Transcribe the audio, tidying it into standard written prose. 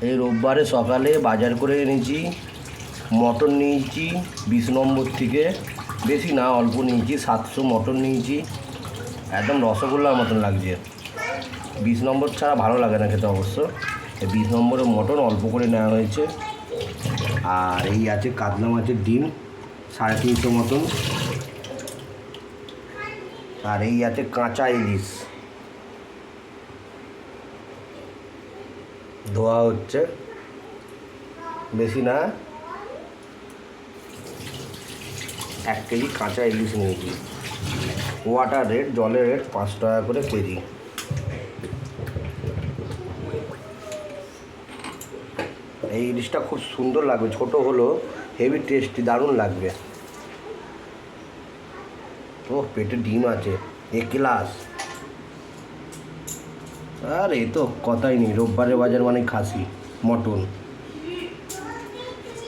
এই রোববারে সকালে বাজার করে এনেছি, মটন নিয়েছি 20 নম্বর থেকে, বেশি না অল্প নিয়েছি, 700 মটন নিয়েছি। একদম রসগোল্লার মতন লাগছে। 20 নম্বর ছাড়া ভালো লাগে না খেতে অবশ্য। 20 নম্বরের মটন অল্প করে নেওয়া হয়েছে। আর এই আছে কাতলা মাছের ডিম 350 মতন। আর এই আছে কাঁচা ইলিশ, ধোয়া হচ্ছে, বেশি না, 1 কেজি কাঁচা ইলিশ নিয়েছি। ওয়াটার রেট, জলের রেট 5 টাকা করে কেজি। এই ইলিশটা খুব সুন্দর লাগবে, ছোট হলো হেভি টেস্টি, দারুণ লাগবে। ও পেটে ডিম আছে, ক্লাস। আর এই তো কথাই নেই, রোববারের বাজার মানে খাসি মটন।